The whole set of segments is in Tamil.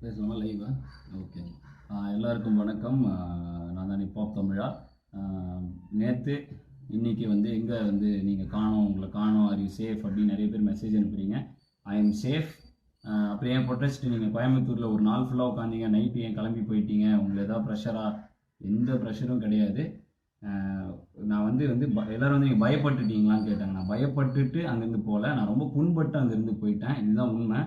பேசலாமா லைவா? ஓகே. எல்லாருக்கும் வணக்கம். நான் தான் நிப்பாப் தமிழா. நேற்று இன்னைக்கு வந்து எங்கே வந்து நீங்கள் காணோம், உங்களை காணோம், ஆர் யூ சேஃப் அப்படின்னு நிறைய பேர் மெசேஜ் அனுப்புறீங்க. I am safe. அப்புறம் ஏன் ப்ரொட்டஸ்ட் நீங்கள் கோயம்புத்தூரில் ஒரு நாள் ஃபுல்லாக உட்காந்தீங்க, நைட்டு ஏன் கிளம்பி போயிட்டீங்க, உங்களுக்கு ஏதாவது ப்ரெஷராக? எந்த ப்ரெஷரும் கிடையாது. நான் வந்து வந்து எல்லோரும் வந்து நீங்கள் பயப்பட்டுட்டீங்களான்னு கேட்டாங்க. நான் பயப்பட்டுட்டு அங்கேருந்து போகல, நான் ரொம்ப புண்பட்டு அங்கேருந்து போயிட்டேன். இதுதான் உண்மை.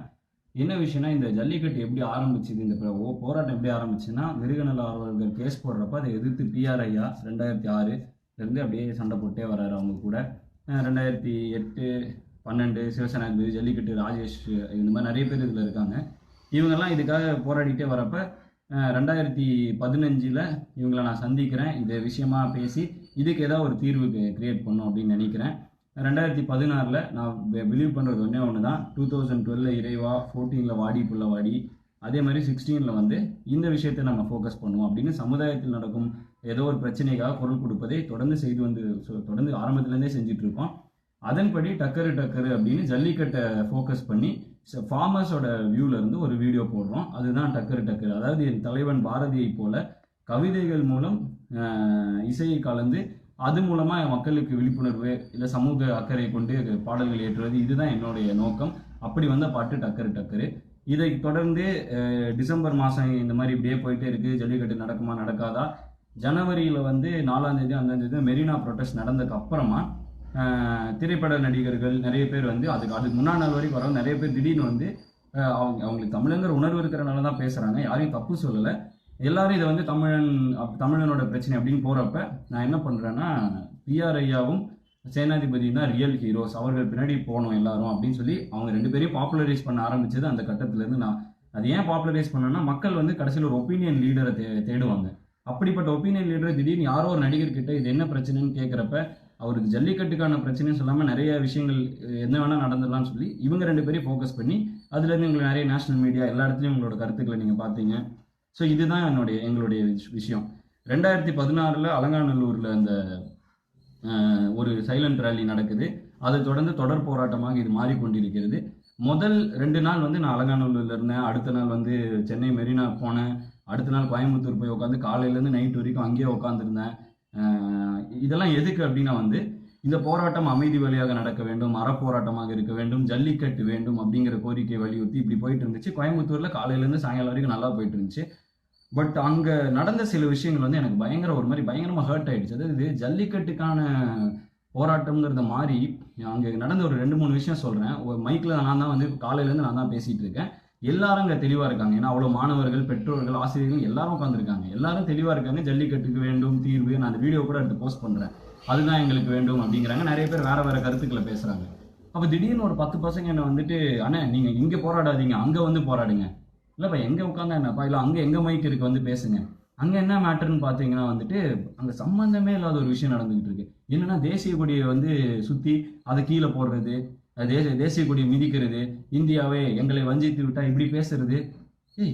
என்ன விஷயம்னா, இந்த ஜல்லிக்கட்டு எப்படி ஆரம்பிச்சுது, இந்த போராட்டம் எப்படி ஆரம்பிச்சுன்னா, மிருகநல ஆர்வலர்கள் கேஸ் போடுறப்ப அதை எதிர்த்து பிஆர் ஐயா 2006 அப்படியே சண்டை போட்டே வர்றாரு அவங்க கூட. 2008, 12 சிவசேனாதிபதி, ஜல்லிக்கட்டு ராஜேஷ், இந்த மாதிரி நிறைய பேர் இதில் இருக்காங்க. இவங்கெல்லாம் இதுக்காக போராடிட்டே வரப்ப 2015 இவங்களை நான் சந்திக்கிறேன். இது விஷயமா பேசி இதுக்கு ஏதாவது ஒரு தீர்வு கிரியேட் பண்ணும் அப்படின்னு நினைக்கிறேன். 2016 நான் பிலீவ் பண்ணுறது ஒன்று தான். 2012 இறைவா, 14 வாடி புள்ள வாடி, அதே மாதிரி 16 வந்து இந்த விஷயத்தை நம்ம ஃபோக்கஸ் பண்ணுவோம் அப்படின்னு சமுதாயத்தில் நடக்கும் ஏதோ ஒரு பிரச்சனைக்காக குரல் கொடுப்பதை தொடர்ந்து ஆரம்பத்துலேருந்தே செஞ்சுட்டு இருக்கோம். அதன்படி டக்கரு அப்படின்னு ஜல்லிக்கட்டை ஃபோக்கஸ் பண்ணி ஃபார்மர்ஸோட வியூவிலேருந்து ஒரு வீடியோ போடுறோம். அதுதான் டக்கரு. அதாவது என் தலைவன் பாரதியை போல கவிதைகள் மூலம் இசையை கலந்து அது மூலமாக மக்களுக்கு விழிப்புணர்வு இல்லை சமூக அக்கறை கொண்டு பாடல்கள் ஏற்றுவது, இதுதான் என்னுடைய நோக்கம். அப்படி வந்த பாட்டு டக்கரு. இதை தொடர்ந்து டிசம்பர் மாதம் இந்த மாதிரி இப்படியே போயிட்டே இருக்குது. ஜல்லிக்கட்டு நடக்குமா நடக்காதா? ஜனவரியில் வந்து 4ஆம் தேதி 5ஆம் தேதி மெரினா ப்ரொட்டஸ்ட் நடந்ததுக்கு அப்புறமா திரைப்பட நடிகர்கள் நிறைய பேர் வந்து அதுக்கு முன்னாடி நாள் வரைக்கும் வர நிறைய பேர் திடீர்னு வந்து அவங்களுக்கு தமிழங்கிற உணர்வு இருக்கிறனால தான் பேசுகிறாங்க. யாரையும் தப்பு சொல்லலை. எல்லாரும் இதை வந்து தமிழனோட பிரச்சனை அப்படின்னு போகிறப்ப நான் என்ன பண்ணுறேன்னா, பிஆர் ஐயாவும் சேனாதிபதியும் தான் ரியல் ஹீரோஸ், அவர்கள் பின்னாடி போகணும் எல்லாரும் அப்படின்னு சொல்லி அவங்க 2 பேரையும் பாப்புலரைஸ் பண்ண ஆரம்பிச்சது அந்த கட்டத்திலேருந்து. நான் அது ஏன் பாப்புலரைஸ் பண்ணேன்னா, மக்கள் வந்து கடைசியில் ஒரு ஒப்பீனியன் லீடரை தேடுவாங்க. அப்படிப்பட்ட ஒப்பீனியன் லீடரை திடீர்னு யாரோ ஒரு நடிகர்கிட்ட இது என்ன பிரச்சனைன்னு கேட்குறப்ப, அவருக்கு ஜல்லிக்கட்டுக்கான பிரச்சனைன்னு சொல்லாமல் நிறைய விஷயங்கள் என்ன வேணால் நடந்துடலாம்னு சொல்லி இவங்க 2 பேரையும் ஃபோக்கஸ் பண்ணி அதுலேருந்து உங்களுக்கு நிறைய நேஷனல் மீடியா எல்லா இடத்துலையும் உங்களோட கருத்துக்களை நீங்கள் பார்த்தீங்க. ஸோ இதுதான் எங்களுடைய விஷயம். 2016 அலங்காநல்லூரில் அந்த ஒரு சைலண்ட் ரேலி நடக்குது. அதை தொடர்ந்து தொடர் போராட்டமாக இது மாறிக்கொண்டிருக்கிறது. முதல் 2 நாள் வந்து நான் அலங்காநல்லூரில் இருந்தேன். அடுத்த நாள் வந்து சென்னை மெரினா போனேன். அடுத்த நாள் கோயம்புத்தூர் போய் உட்காந்து காலையிலேருந்து நைட் வரைக்கும் அங்கேயே உட்காந்துருந்தேன். இதெல்லாம் எதுக்கு அப்படின்னா வந்து இந்த போராட்டம் அமைதி வழியாக நடக்க வேண்டும், அறப்போராட்டமாக இருக்க வேண்டும், ஜல்லிக்கட்டு வேண்டும் அப்படிங்கிற கோரிக்கை வலியுறுத்தி இப்படி போயிட்டு இருந்துச்சு. கோயம்புத்தூரில் காலையிலேருந்து சாயங்காலம் வரைக்கும் நல்லா போயிட்டு இருந்துச்சு. பட் அங்கே நடந்த சில விஷயங்கள் வந்து எனக்கு பயங்கரமாக ஹர்ட் ஆயிடுச்சு. அதாவது ஜல்லிக்கட்டுக்கான போராட்டம்ங்கிறத மாதிரி அங்கே நடந்த ஒரு 2-3 விஷயம் சொல்கிறேன். ஒரு மைக்கில் நான் தான் வந்து காலையிலேருந்து நான் தான் பேசிகிட்டு இருக்கேன். எல்லாரும் அங்கே தெளிவாக இருக்காங்க. ஏன்னா அவ்வளோ மாணவர்கள், பெற்றோர்கள், ஆசிரியர்கள் எல்லாரும் உட்காந்துருக்காங்க. எல்லாரும் தெளிவாக இருக்காங்க. ஜல்லிக்கட்டுக்கு வேண்டும் தீர்வு. நான் அந்த வீடியோ கூட எடுத்து போஸ்ட் பண்ணுறேன். அதுதான் எங்களுக்கு வேண்டும் அப்படிங்கிறாங்க. நிறைய பேர் வேறு கருத்துக்களை பேசுகிறாங்க. அப்போ திடீர்னு ஒரு 10 பசங்க என்னை வந்துட்டு, அண்ணே நீங்கள் இங்கே போராடாதீங்க, அங்கே வந்து போராடுங்க. இல்லைப்பா எங்கே உட்காந்தா என்னப்பா, இல்லை அங்கே எங்கே மைக் இருக்கு வந்து பேசுங்க. அங்கே என்ன மேட்டர்ன்னு பார்த்தீங்கன்னா வந்துட்டு அங்கே சம்மந்தமே இல்லாத ஒரு விஷயம் நடந்துகிட்டு இருக்கு. என்னன்னா, தேசிய கொடியை வந்து சுற்றி அதை கீழே போடுறது, தேசிய கொடியை மிதிக்கிறது, இந்தியாவே எங்களை வஞ்சித்து விட்டா இப்படி பேசுறது.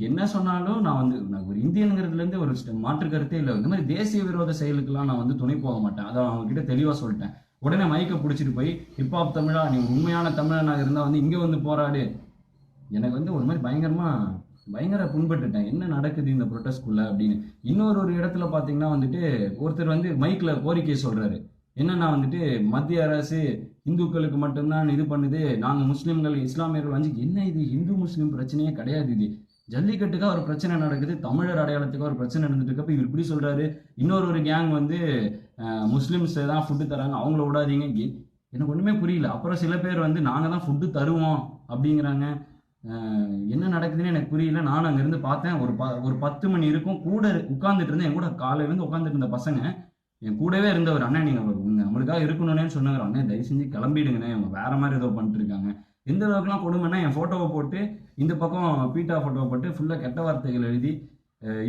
என்ன சொன்னாலும் நான் ஒரு இந்தியனுங்கிறதுலேருந்து ஒரு மாற்று கருத்தே இல்லை. இந்த மாதிரி தேசிய விரோத செயலுக்கெல்லாம் நான் வந்து துணை போக மாட்டேன். அதை அவங்க கிட்ட தெளிவாக சொல்லிட்டேன். உடனே மைக்கை பிடிச்சிட்டு போய் ஹிப்ஹாப் தமிழா, நீ உண்மையான தமிழனாக இருந்தால் வந்து இங்கே வந்து போராடு. எனக்கு வந்து ஒரு மாதிரி பயங்கர புண்பட்டுட்டேன். என்ன நடக்குது இந்த ப்ரொட்டஸ்ட்குள்ள அப்படின்னு. இன்னொரு இடத்துல பார்த்தீங்கன்னா வந்துட்டு ஒருத்தர் வந்து மைக்கில் கோரிக்கையை சொல்கிறாரு. என்னன்னா வந்துட்டு மத்திய அரசு இந்துக்களுக்கு மட்டும்தான் இது பண்ணுது, நாங்கள் முஸ்லீம்கள் இஸ்லாமியர்கள் வந்து என்ன இது இந்து முஸ்லீம் பிரச்சனையே கிடையாது. இது ஜல்லிக்கட்டுக்காக ஒரு பிரச்சனை நடக்குது, தமிழர் அடையாளத்துக்காக ஒரு பிரச்சனை நடந்துட்டு இருக்கப்ப இவர் இப்படி சொல்கிறாரு. இன்னொரு கேங் வந்து முஸ்லீம்ஸ் தான் ஃபுட்டு தராங்க, அவங்கள விடாதீங்க. எனக்கு ஒன்றுமே புரியல. அப்புறம் சில பேர் வந்து நாங்கள் தான் ஃபுட்டு தருவோம் அப்படிங்கிறாங்க. என்ன நடக்குதுன்னு எனக்கு புரியல. நானும் அங்கேருந்து பார்த்தேன். ஒரு 10 மணி இருக்கும். கூட உட்காந்துட்டு இருந்தேன். என் கூட காலையிலேருந்து உட்காந்துட்டு இருந்த பசங்க என் கூடவே இருந்தவர், அண்ணன் நீங்கள் நம்மளுக்காக இருக்கணும்னு சொன்னாங்க. அண்ணன் தயவு செஞ்சு கிளம்பிடுங்கண்ணே, அவங்க வேற மாதிரி ஏதோ பண்ணிட்டு இருக்காங்க. எந்த அளவுக்குலாம் கொடுமைன்னா, என் ஃபோட்டோவை போட்டு இந்த பக்கம் பீட்டா ஃபோட்டோவை போட்டு ஃபுல்லாக கெட்ட வார்த்தைகள் எழுதி,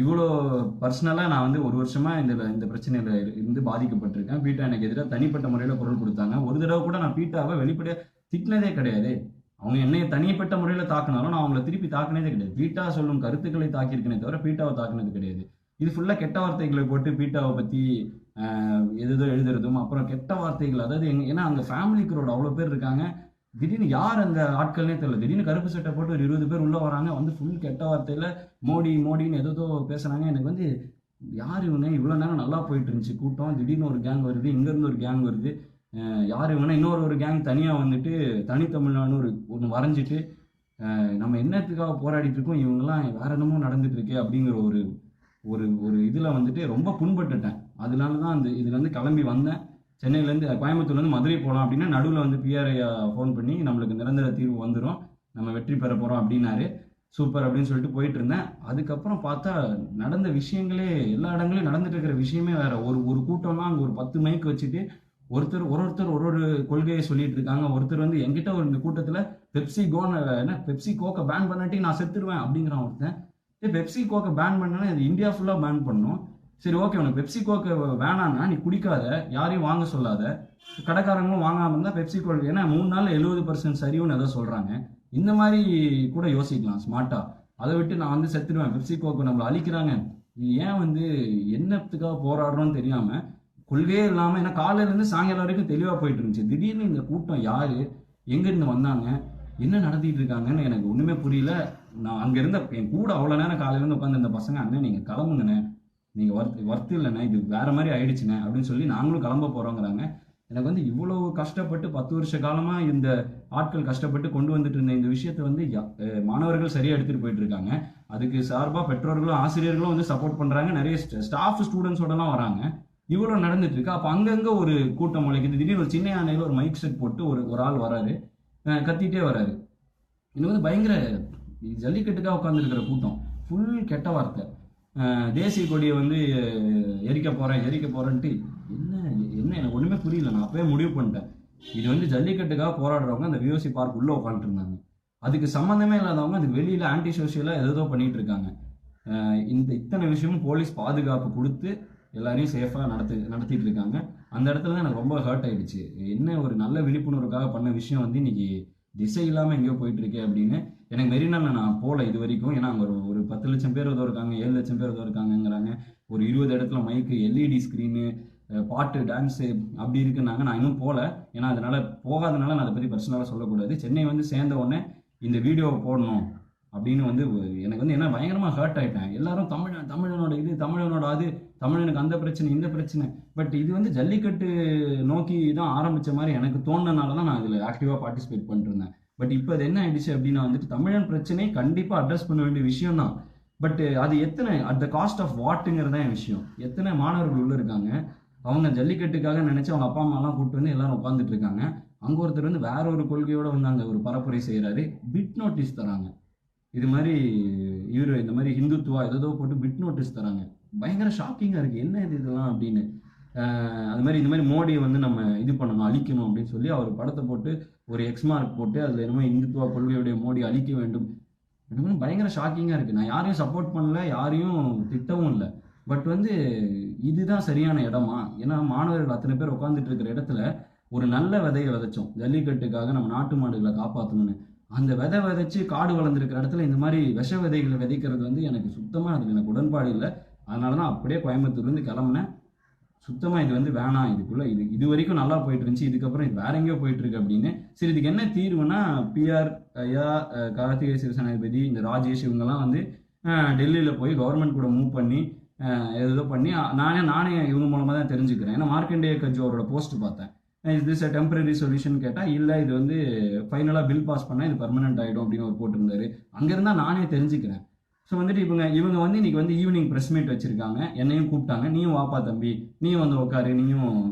இவ்வளோ பர்சனலாக நான் வந்து ஒரு வருஷமாக இந்த பிரச்சனையில் இருந்து பாதிக்கப்பட்டிருக்கேன். பீட்டா எனக்கு எதிராக தனிப்பட்ட முறையில் குரல் கொடுத்தாங்க. ஒரு தடவை கூட நான் பீட்டாவை வெளிப்படையாக திட்டினதே கிடையாது. அவங்க என்னைய தனிப்பட்ட முறையில் தாக்கினாலும் நான் அவங்கள திருப்பி தாக்கினதே கிடையாது. பீட்டா சொல்லும் கருத்துக்களை தாக்கியிருக்கனே தவிர பீட்டாவை தாக்கினது கிடையாது. இது ஃபுல்லாக கெட்ட வார்த்தைகளை போட்டு பீட்டாவை பற்றி எதோ எழுதுறதும், அப்புறம் கெட்ட வார்த்தைகள். அதாவது ஏன்னா அங்கே ஃபேமிலி க்ரௌட் அவ்வளோ பேர் இருக்காங்க. திடீர்னு யார் அந்த ஆட்கள்னே தெரியல. திடீர்னு கருப்பு சட்டை போட்டு ஒரு 20 பேர் உள்ள வராங்க, வந்து ஃபுல் கெட்ட வார்த்தையில மோடி மோடின்னு ஏதோ பேசுறாங்க. எனக்கு வந்து யார் இவங்க? இவ்வளோ நேரம் நல்லா போயிட்டு இருந்துச்சு கூட்டம், திடீர்னு ஒரு கேங் வருது, இங்கேருந்து ஒரு கேங் வருது, யார் இவங்கன்னா இன்னொரு கேங் தனியாக வந்துட்டு தனித்தமிழ்நாடு ஒன்று வரைஞ்சிட்டு நம்ம என்னத்துக்காக போராடிட்டு இருக்கோம், இவங்கெல்லாம் வேற என்னமோ நடந்துட்டு இருக்கே அப்படிங்கிற ஒரு ஒரு ஒரு இதில் வந்துட்டு ரொம்ப புண்பட்டுட்டேன். அதனால தான் அந்த இதுலேருந்து கிளம்பி வந்தேன். சென்னையிலேருந்து கோயம்புத்தூர்லேருந்து மதுரை போகலாம் அப்படின்னா நடுவில் வந்து பிஆர்ஐ ஃபோன் பண்ணி நம்மளுக்கு நிரந்தர தீர்வு வந்துடும், நம்ம வெற்றி பெற போகிறோம் அப்படின்னாரு. சூப்பர் அப்படின்னு சொல்லிட்டு போயிட்டு இருந்தேன். அதுக்கப்புறம் பார்த்தா நடந்த விஷயங்களே எல்லா இடங்களையும் நடந்துட்டு இருக்கிற விஷயமே வேற. ஒரு கூட்டம்னா அங்கே ஒரு 10 மைக் வச்சுட்டு ஒருத்தர் ஒரு கொள்கையை சொல்லிட்டு இருக்காங்க. ஒருத்தர் வந்து என்கிட்ட ஒரு இந்த கூட்டத்தில் பெப்சி கோக்கை பேன் பண்ணாட்டி நான் செத்துருவேன் அப்படிங்கிறான் ஒருத்தன். பெப்சி கோக்கை பேன் பண்ணனா இது இந்தியா ஃபுல்லாக பேன் பண்ணும். சரி ஓகே, உனக்கு பெப்சி கோக்கை வேணான்னா நீ குடிக்காத, யாரையும் வாங்க சொல்லாத, கடைக்காரங்களும் வாங்காமல் இருந்தால் பெப்சி கோக், ஏன்னா 3 நாள் 70% சரிவுன்னு ஏதோ சொல்கிறாங்க. இந்த மாதிரி கூட யோசிக்கலாம் ஸ்மார்ட்டா. அதை விட்டு நான் வந்து செத்துடுவேன், பெப்சி கோக்கை நம்மளை அழிக்கிறாங்க, இது ஏன் வந்து என்னத்துக்காக போராடுறோன்னு தெரியாமல் கொள்கையே இல்லாமல், ஏன்னா காலையிலேருந்து சாயங்காலம் வரைக்கும் தெளிவாக போயிட்டு இருந்துச்சு. திடீர்னு இந்த கூட்டம் யார், எங்கேருந்து வந்தாங்க, என்ன நடத்திட்டு இருக்காங்கன்னு எனக்கு ஒன்றுமே புரியல. நான் அங்கே இருந்த என் கூட அவ்வளோ நேரம் காலையிலேருந்து உட்காந்து இந்த பசங்க, அண்ணன் நீங்கள் கிளம்புங்கண்ணே, நீங்கள் ஒர்த்து இல்லைண்ணே, இது வேறு மாதிரி ஆயிடுச்சுண்ணே அப்படின்னு சொல்லி நாங்களும் கிளம்ப போகிறோங்கிறாங்க. எனக்கு வந்து இவ்வளவு கஷ்டப்பட்டு 10 வருஷ காலமாக இந்த ஆட்கள் கஷ்டப்பட்டு கொண்டு வந்துட்டு இருந்த இந்த விஷயத்தை வந்து மாணவர்கள் சரியாக எடுத்துகிட்டு போயிட்டு இருக்காங்க. அதுக்கு சார்பாக பெற்றோர்களும் ஆசிரியர்களும் வந்து சப்போர்ட் பண்ணுறாங்க, நிறைய ஸ்டாஃப் ஸ்டூடெண்ட்ஸோடலாம் வராங்க. இவ்வளோ நடந்துட்டு இருக்கு. அப்போ அங்கங்கே ஒரு கூட்டம் முளைக்குது. திடீர்னு ஒரு சின்ன யானையில் ஒரு மைக் செட் போட்டு ஒரு ஆள் வராரு, கத்திட்டே வராரு. இது வந்து பயங்கர ஜல்லிக்கட்டுக்காக உட்காந்துருக்கிற கூட்டம், ஃபுல் கெட்ட வார்த்தை. தேசிய கொடியை வந்து எரிக்க போகிறேன்ட்டு என்ன என்ன எனக்கு ஒன்றுமே புரியல. நான் அப்பவே முடிவு பண்ணிட்டேன், இது வந்து ஜல்லிக்கட்டுக்காக போராடுறவங்க அந்த விஓசி பார்க் உள்ளே உட்காந்துட்டு இருந்தாங்க, அதுக்கு சம்மந்தமே இல்லாதவங்க அதுக்கு வெளியில் ஆன்டி சோஷியலாக ஏதோ பண்ணிட்டு இருக்காங்க. இத்தனை விஷயமும் போலீஸ் பாதுகாப்பு கொடுத்து எல்லாரையும் சேஃபாக நடத்திட்டு இருக்காங்க. அந்த இடத்துல தான் எனக்கு ரொம்ப ஹர்ட் ஆயிடுச்சு. என்ன ஒரு நல்ல விழிப்புணர்வுக்காக பண்ண விஷயம் வந்து இன்னைக்கு திசை இல்லாமல் எங்கேயோ போயிட்டு இருக்கேன் அப்படின்னு. எனக்கு மெரினால நான் போகல இது வரைக்கும், ஏன்னா அங்கே ஒரு 10 லட்சம் பேர் ஏதோ இருக்காங்க, 7 லட்சம் பேர் ஏதோ இருக்காங்கங்கிறாங்க. ஒரு 20 இடத்துல மைக்கு, எல்இடி ஸ்க்ரீனு, பாட்டு, டான்ஸு அப்படி இருக்குன்னாங்க. நான் இன்னும் போகல, ஏன்னா அதனால போகாதனால நான் அதை பற்றி பர்சனலாக சொல்லக்கூடாது. சென்னை வந்து சேர்ந்த உடனே இந்த வீடியோவை போடணும் அப்படின்னு வந்து எனக்கு வந்து என்ன பயங்கரமாக ஹர்ட் ஆகிட்டேன். எல்லாரும் தமிழனோட இது, தமிழனோட அது, தமிழனுக்கு அந்த பிரச்சனை இந்த பிரச்சனை. பட் இது வந்து ஜல்லிக்கட்டு நோக்கி தான் ஆரம்பித்த மாதிரி எனக்கு தோணுனால தான் நான் இதில் ஆக்டிவாக பார்ட்டிசிபேட் பண்ணிட்டு இருந்தேன். பட் இப்போ அது என்ன ஆயிடுச்சு அப்படின்னா வந்துட்டு தமிழன் பிரச்சனை கண்டிப்பாக அட்ரஸ் பண்ண வேண்டிய விஷயம் தான். பட் அது எத்தனை அட் த காஸ்ட் ஆஃப் வாட்டுங்கிறது தான் என் விஷயம். எத்தனை மாணவர்கள் உள்ள இருக்காங்க, அவங்க ஜல்லிக்கட்டுக்காக நினைச்சு அவங்க அப்பா அம்மாலாம் கூப்பிட்டு வந்து எல்லாரும் உட்காந்துட்டு இருக்காங்க. அங்கே ஒருத்தர் வந்து வேற ஒரு கொள்கையோட வந்து அங்கே ஒரு பரப்புரை செய்கிறாரு, பிட் நோட்டீஸ் தராங்க. இது மாதிரி இந்த மாதிரி ஹிந்துத்துவா ஏதோ போட்டு பிட் நோட்டீஸ் தராங்க. பயங்கர ஷாக்கிங்காக இருக்குது, என்ன இதெல்லாம் அப்படின்னு. அது மாதிரி இந்த மாதிரி மோடியை வந்து நம்ம இது பண்ணணும், அழிக்கணும் அப்படின்னு சொல்லி அவர் படத்தை போட்டு ஒரு எக்ஸ்மார்க் போட்டு அதில் என்னமோ இந்துத்துவா கொள்கையுடைய மோடி அழிக்க வேண்டும். எனக்கு வந்து பயங்கர ஷாக்கிங்காக இருக்குது. நான் யாரையும் சப்போர்ட் பண்ணல, யாரையும் திட்டவும் இல்லை. பட் வந்து இதுதான் சரியான இடமா? ஏன்னா மாணவர்கள் அத்தனை பேர் உட்காந்துட்டு இருக்கிற இடத்துல ஒரு நல்ல விதையை விதைச்சோம், ஜல்லிக்கட்டுக்காக நம்ம நாட்டு மாடுகளை காப்பாற்றணும்னு. அந்த விதைச்சு காடு வளர்ந்துருக்கிற இடத்துல இந்த மாதிரி விஷ விதைகளை விதைக்கிறது வந்து எனக்கு சுத்தமாக அதில் எனக்கு உடன்பாடு இல்லை. அதனால தான் அப்படியே கோயம்புத்தூர்லேருந்து கிளம்புனேன். சுத்தமாக இது வந்து வேணாம், இது வரைக்கும் நல்லா போயிட்டு இருந்துச்சு, இதுக்கப்புறம் இது வேற எங்கேயோ போயிட்டு இருக்கு அப்படின்னு. சரி, இதுக்கு என்ன தீர்வுனா பிஆர் ஐயா, கார்த்திகை சிவசேனாதிபதி, இந்த ராஜேஷ் இவங்கெல்லாம் வந்து டெல்லியில் போய் கவர்மெண்ட் கூட மூவ் பண்ணி ஏதோ பண்ணி நானே இவங்க மூலமாக தான் தெரிஞ்சுக்கிறேன். ஏன்னா மார்க்கண்டேய கட்சி அவரோட போஸ்ட் பார்த்தேன், is this a temporary solution கேட்டால் இல்லை, இது வந்து ஃபைனலாக பில் பாஸ் பண்ணால் இது பர்மனெண்ட் ஆகிடும் அப்படின்னு அவர் போட்டிருந்தாரு. அங்கேருந்தா நானே தெரிஞ்சுக்கிறேன். ஸோ வந்துட்டு இவங்க வந்து இன்னைக்கு வந்து ஈவினிங் ப்ரெஸ் மீட் வச்சிருக்காங்க, என்னையும் கூப்பிட்டாங்க, நீயும் வாப்பா தம்பி, நீயும் வந்து உட்காரு, நீயும்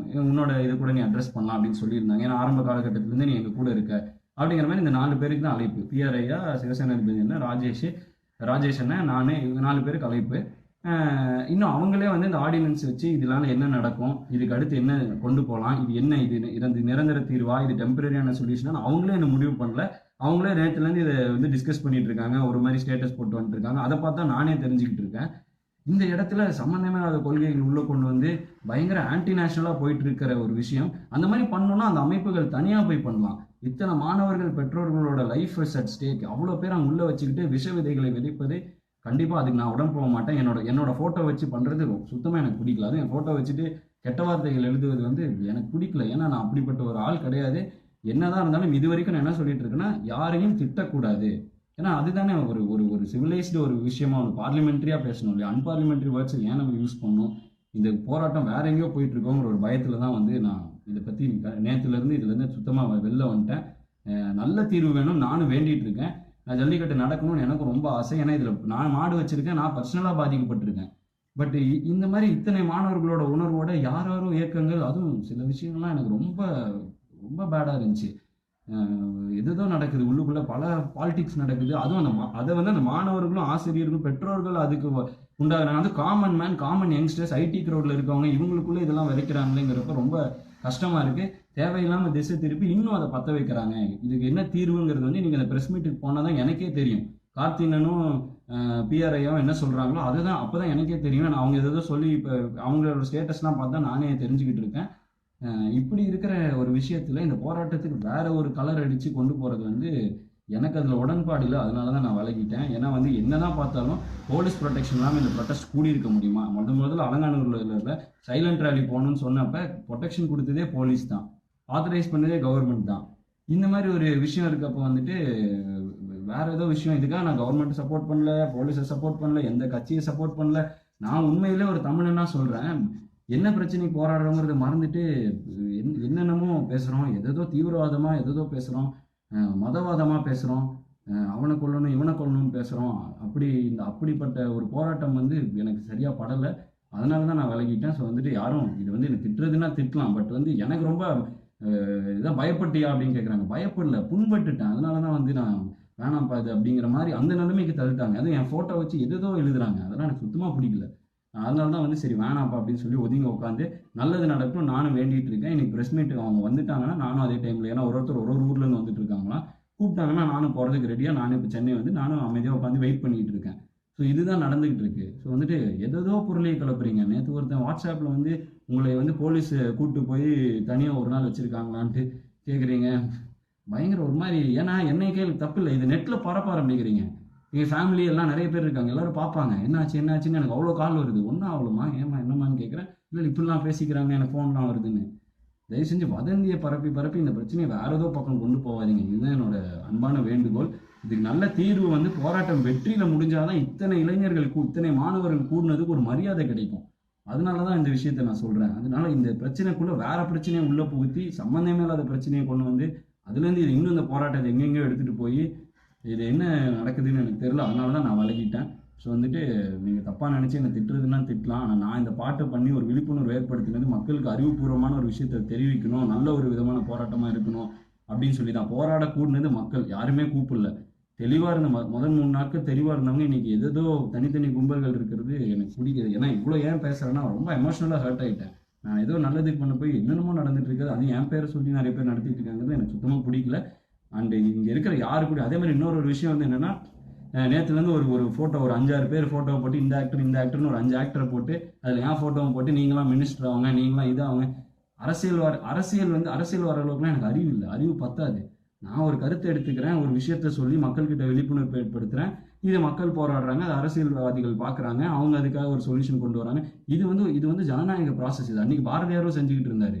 உன்னோட இதை கூட நீ அட்ரஸ் பண்ணலாம் அப்படின்னு சொல்லியிருந்தாங்க. ஏன்னா ஆரம்ப காலகட்டத்திலேருந்து நீ எங்கள் கூட இருக்க அப்படிங்கிற மாதிரி இந்த 4 பேருக்கு தான் அழைப்பு. பிஆர் ஐயா, சிவசேனாதிபதி என்ன, ராஜேஷ் அண்ணன், நான், இவங்க 4 பேருக்கு அழைப்பு. இன்னும் அவங்களே வந்து இந்த ஆர்டினன்ஸ் வச்சு இதனால என்ன நடக்கும், இதுக்கு அடுத்து என்ன கொண்டு போகலாம், இது என்ன, இது நிரந்தர தீர்வா, இது டெம்பரரியான சொல்யூஷன், அவங்களே என்ன முடிவு பண்ணல. அவங்களே நேற்றுலேருந்து இதை வந்து டிஸ்கஸ் பண்ணிட்டு இருக்காங்க, ஒரு மாதிரி ஸ்டேட்டஸ் போட்டு வந்துட்டு இருக்காங்க. அதை பார்த்தா நானே தெரிஞ்சுக்கிட்டு இருக்கேன். இந்த இடத்துல சம்மந்தமே இல்லாத கொள்கைகள் உள்ள கொண்டு வந்து பயங்கர ஆன்டி நேஷனலாக போயிட்டு இருக்கிற ஒரு விஷயம். அந்த மாதிரி பண்ணோம்னா அந்த அமைப்புகள் தனியாக போய் பண்ணலாம். இத்தனை மாணவர்கள், பெற்றோர்களோட லைஃப் இஸ் அட் ஸ்டேக். அவ்வளோ பேர் அங்கே உள்ள வச்சுக்கிட்டு விஷ விதைகளை விதைப்பது கண்டிப்பாக அதுக்கு நான் உடம்பு போக மாட்டேன். என்னோட ஃபோட்டோ வச்சு பண்ணுறது சுத்தமாக எனக்கு பிடிக்கல. அதுவும் என் ஃபோட்டோ வச்சுட்டு கெட்ட வார்த்தைகள் எழுதுவது வந்து எனக்கு பிடிக்கல. ஏன்னா நான் அப்படிப்பட்ட ஒரு ஆள் கிடையாது. என்னதான் இருந்தாலும் இது வரைக்கும் நான் என்ன சொல்லிட்டு இருக்கேன்னா, யாரையும் திட்டக்கூடாது. ஏன்னா அதுதானே ஒரு ஒரு ஒரு சிவிலைஸ்டு ஒரு விஷயமா ஒரு பார்லிமெண்ட்ரியா பேசணும் இல்லையா? அன்பார்லிமெண்ட்ரி வேர்ட்ஸ் ஏன் நம்ம யூஸ் பண்ணணும்? இந்த போராட்டம் வேற எங்கேயோ போயிட்டு இருக்கோங்கிற ஒரு பயத்துல தான் வந்து நான் இதை பத்தி நேத்துல இருந்து சுத்தமா வெளில வந்துட்டேன். நல்ல தீர்வு வேணும் நானும் வேண்டிட்டு இருக்கேன். நான் ஜல்லிக்கட்டு நடக்கணும்னு எனக்கு ரொம்ப ஆசை. ஏன்னா இதுல நான் மாடு வச்சிருக்கேன், நான் பர்சனலா பாதிக்கப்பட்டிருக்கேன். பட் இந்த மாதிரி இத்தனை மாணவர்களோட உணர்வோட யாரோ இயக்கங்கள், அதுவும் சில விஷயங்கள்லாம் எனக்கு ரொம்ப ரொம்ப பேடா இருந்துச்சு. எதுதோ நடக்குது உள்ளுக்குள்ள, பல பாலிடிக்ஸ் நடக்குது. அதுவும் அதை வந்து அந்த மாணவர்களும் ஆசிரியர்களும் பெற்றோர்கள் அதுக்கு உண்டாகிறாங்க. அது common man, common youngsters, IT க்ரௌட்ல இருக்கவங்க, இவங்களுக்குள்ள இதெல்லாம் விதைக்கிறாங்களேங்கிறப்ப ரொம்ப கஷ்டமா இருக்கு. தேவையில்லாம திசை திருப்பி இன்னும் அதை பத்த வைக்கிறாங்க. இதுக்கு என்ன தீர்வுங்கிறது வந்து நீங்க அந்த பிரஸ் மீட்டுக்கு போனாதான் எனக்கே தெரியும். கார்த்தினனும் பிஆர்ஐயும் என்ன சொல்றாங்களோ அதுதான் அப்பதான் எனக்கே தெரியும். நான் அவங்க ஏதோ சொல்லி இப்போ அவங்களோட ஸ்டேட்டஸ்லாம் பார்த்தா நானே தெரிஞ்சுக்கிட்டு இருக்கேன். இப்படி இருக்கிற ஒரு விஷயத்துல இந்த போராட்டத்துக்கு வேற ஒரு கலர் அடிச்சு கொண்டு போறது வந்து எனக்கு அதுல உடன்பாடு இல்லை. அதனாலதான் நான் விலகிட்டேன். ஏன்னா வந்து என்னதான் பார்த்தாலும் போலீஸ் ப்ரொடெக்ஷன் இல்லாமல் இந்த ப்ரொடெஸ்ட் கூடி இருக்க முடியுமா? முதல்ல அலங்காநல்லூர்ல சைலண்ட் ரேலி போகணும்னு சொன்னப்ப ப்ரொடெக்ஷன் கொடுத்ததே போலீஸ் தான், ஆத்தரைஸ் பண்ணதே கவர்மெண்ட் தான். இந்த மாதிரி ஒரு விஷயம் இருக்கப்போ வந்துட்டு வேற ஏதோ விஷயம், இதுக்காக நான் கவர்மெண்ட் சப்போர்ட் பண்ணல, போலீஸை சப்போர்ட் பண்ணல, எந்த கட்சியை சப்போர்ட் பண்ணல. நான் உண்மையிலே ஒரு தமிழனா சொல்றேன். என்ன பிரச்சனைக்கு போராடுறோங்கிறத மறந்துட்டு என்னென்னமோ பேசுறோம், எதோ தீவிரவாதமா எதோ பேசுறோம், மதவாதமா பேசுறோம், அவனை கொல்லணும் இவனை கொல்லணும்னு பேசுறோம். அப்படிப்பட்ட ஒரு போராட்டம் வந்து எனக்கு சரியா படலை. அதனால தான் நான் விலகிட்டேன். ஸோ வந்துட்டு யாரும் இது வந்து எனக்கு திட்டுறதுன்னா திட்டலாம், பட் வந்து எனக்கு ரொம்ப இதான் பயப்பட்டியா அப்படின்னு கேட்குறாங்க. பயப்படல, புண்பட்டுட்டேன். அதனால தான் வந்து நான் வேணாம்ப்பா இது அப்படிங்கிற மாதிரி அந்த நிலைமைக்கு தள்ளிட்டாங்க. அதுவும் என் ஃபோட்டோ வச்சு எதோ எழுதுறாங்க. அதெல்லாம் எனக்கு சுத்தமாக பிடிக்கல. அதனால தான் வந்து சரி வேணாம்ப்பா அப்படின்னு சொல்லி ஒதுங்கி உட்காந்து நல்லது நடக்கும் நானும் வேண்டிட்டு இருக்கேன். இன்னைக்கு ப்ரெஸ் மீட்டுக்கு அவங்க வந்துட்டாங்கன்னா நானும் அதே டைமில், ஏன்னா ஒருத்தர் ஒரு ஊர்லேருந்து வந்துட்டு இருக்காங்களா, கூப்பிட்டாங்கன்னா நானும் போகிறதுக்கு ரெடியாக நானும் இப்போ சென்னை வந்து நானும் அமைதியாக உட்காந்து வெயிட் பண்ணிட்டு இருக்கேன். ஸோ இதுதான் நடந்துகிட்டு இருக்கு. ஸோ வந்துட்டு எதோ பொருளையை கிளப்புறீங்க. நேற்று ஒருத்தன் வாட்ஸ்அப்பில் வந்து உங்களை வந்து போலீஸ் கூப்பிட்டு போய் தனியாக ஒரு நாள் வச்சுருக்காங்களான்ட்டு கேட்குறீங்க. பயங்கர ஒரு மாதிரி. ஏன்னா என்னை கேள்வி தப்பு இல்லை, இது நெட்டில் பரப்ப ஆரம்பிக்கிறீங்க. எங்கள் ஃபேமிலி எல்லாம் நிறைய பேர் இருக்காங்க, எல்லாரும் பார்ப்பாங்க. என்னாச்சுன்னு எனக்கு அவ்வளோ கால் வருது. ஒன்றும் அவ்வளோமா ஏமா என்னம்மான்னு கேட்குறேன். இல்லை இப்படிலாம் பேசிக்கிறாங்க, எனக்கு ஃபோன்லாம் வருதுன்னு. தயவு செஞ்சு வதந்தியை பரப்பி இந்த பிரச்சனையை வேற ஏதோ பக்கம் கொண்டு போகாதீங்க. இதுதான் என்னோட அன்பான வேண்டுகோள். இதுக்கு நல்ல தீர்வு வந்து போராட்டம் வெற்றியில முடிஞ்சாதான் இத்தனை இளைஞர்களுக்கு இத்தனை மாணவர்கள் கூடுனதுக்கு ஒரு மரியாதை கிடைக்கும். அதனாலதான் இந்த விஷயத்த நான் சொல்றேன். அதனால இந்த பிரச்சனைக்குள்ள வேற பிரச்சனையை உள்ள புகுத்தி சம்பந்தமே இல்லாத பிரச்சனையை கொண்டு வந்து அதுல இருந்து இது இன்னும் இந்த போராட்டத்தை எங்கெங்கயோ எடுத்துட்டு போய் இது என்ன நடக்குதுன்னு எனக்கு தெரியல. அதனாலதான் நான் விலகிட்டேன். ஸோ வந்துட்டு நீங்கள் தப்பாக நினச்சி என்னை திட்டுறதுன்னா திட்டலாம். ஆனால் நான் இந்த பாட்டை பண்ணி ஒரு விழிப்புணர்வு ஏற்படுத்தினது மக்களுக்கு அறிவுபூர்வமான ஒரு விஷயத்தை தெரிவிக்கணும், நல்ல ஒரு விதமான போராட்டமாக இருக்கணும் அப்படின்னு சொல்லி தான். போராட கூடினது மக்கள், யாருமே கூப்பிடல. தெளிவாக இருந்த முதல் 3 நாட்கள் தெளிவாக இருந்தவங்க இன்னைக்கு எதோ தனித்தனி கும்பல்கள் இருக்கிறது எனக்கு பிடிக்குது. ஏன்னா இவ்வளோ ஏன் பேசுகிறேன்னா ரொம்ப எமோஷனலாக ஹர்ட் ஆகிட்டேன். நான் ஏதோ நல்லதுக்கு பண்ண போய் என்னென்னமோ நடந்துட்டு இருக்குது, அது என் பேரை சொல்லி நிறைய பேர் நடத்திட்டு இருக்காங்கிறது எனக்கு சுத்தமாக பிடிக்கல. அண்ட் இங்கே இருக்கிற யாரு கூட அதே மாதிரி இன்னொரு விஷயம் வந்து என்னென்னா, நேற்றுலேருந்து ஒரு ஃபோட்டோ ஒரு 5-6 பேர் ஃபோட்டோவை போட்டு இந்த ஆக்டர்னு ஒரு 5 ஆக்டரை போட்டு அதில் என் ஃபோட்டோவை போட்டு நீங்களாம் மினிஸ்டர் ஆகுங்க, நீங்களாம் இதாகுங்க. அரசியல் வர அளவுக்குலாம் எனக்கு அறிவு இல்லை, அறிவு பத்தாது. நான் ஒரு கருத்தை எடுத்துக்கிறேன், ஒரு விஷயத்த சொல்லி மக்கள்கிட்ட விழிப்புணர்வு ஏற்படுத்துகிறேன். இதை மக்கள் போராடுறாங்க, அது அரசியல்வாதிகள் பார்க்குறாங்க, அவங்க அதுக்காக ஒரு சொல்யூஷன் கொண்டு வராங்க. இது வந்து ஜனநாயக ப்ராசஸ். இது அன்னைக்கு பாரதியாரும் செஞ்சுக்கிட்டு இருந்தாரு.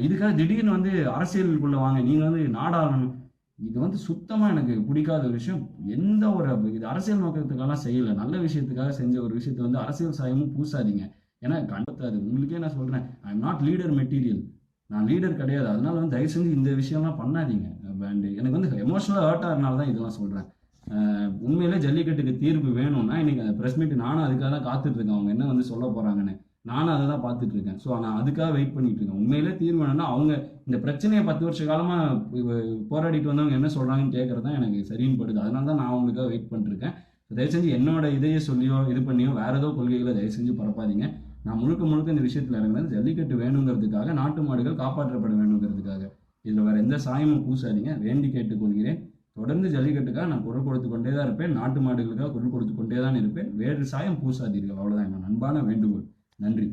இதுக்காக திடீர்னு வந்து அரசியலுக்குள்ள வாங்க, நீங்கள் வந்து நாடாளணும், இது வந்து சுத்தமாக எனக்கு பிடிக்காத ஒரு விஷயம். எந்த ஒரு இது அரசியல் நோக்கத்துக்கெல்லாம் செய்யலை, நல்ல விஷயத்துக்காக செஞ்ச ஒரு விஷயத்தை வந்து அரசியல் சாயமும் பூசாதீங்க. ஏன்னா கண்டத்தாது உங்களுக்கே நான் சொல்கிறேன், I am not leader material, நான் லீடர் கிடையாது. அதனால வந்து தயவு செஞ்சு இந்த விஷயம்லாம் பண்ணாதீங்க. அண்ட் எனக்கு வந்து எமோஷனலாக ஹர்ட் ஆகிறனால தான் இதெல்லாம் சொல்கிறேன். உண்மையிலே ஜல்லிக்கட்டுக்கு தீர்வு வேணும்னா இன்னைக்கு அந்த ப்ரெஸ் மீட் நானும் அதுக்காக தான் காத்துட்டு இருக்கேன், அவங்க என்ன வந்து சொல்ல போகிறாங்கன்னு. நானும் அதை தான் பார்த்துட்டு இருக்கேன். ஸோ நான் அதுக்காக வெயிட் பண்ணிட்டு இருக்கேன். உண்மையிலே தீர்வு வேணும்னா அவங்க இந்த பிரச்சனையை 10 வருஷ காலமாக போராடிட்டு வந்தவங்க என்ன சொல்கிறாங்கன்னு கேட்குறது தான் எனக்கு சரின்னு படுது. அதனால தான் நான் அவங்களுக்காக வெயிட் பண்ணிட்டுருக்கேன். தயவு செஞ்சு என்னோட இதையே சொல்லியோ இது பண்ணியோ வேற ஏதோ கொள்கைகளை தயவு செஞ்சு பரப்பாதீங்க. நான் முழுக்க இந்த விஷயத்தில் இறங்குறது ஜல்லிக்கட்டு வேணுங்கிறதுக்காக, நாட்டு மாடுகள் காப்பாற்றப்பட வேணுங்கிறதுக்காக. இதில் வேற எந்த சாயமும் பூசாதீங்க, வேண்டி கேட்டுக்கொள்கிறேன். தொடர்ந்து ஜல்லிக்கட்டுக்காக நான் குரல் கொடுத்து கொண்டே தான் இருப்பேன், நாட்டு மாடுகளுக்காக குரல் கொடுத்து கொண்டே தான் இருப்பேன். வேறு சாயம் பூசாதீர்கள், அவ்வளோதான் என்னோட அன்பான வேண்டுகோள். நன்றி.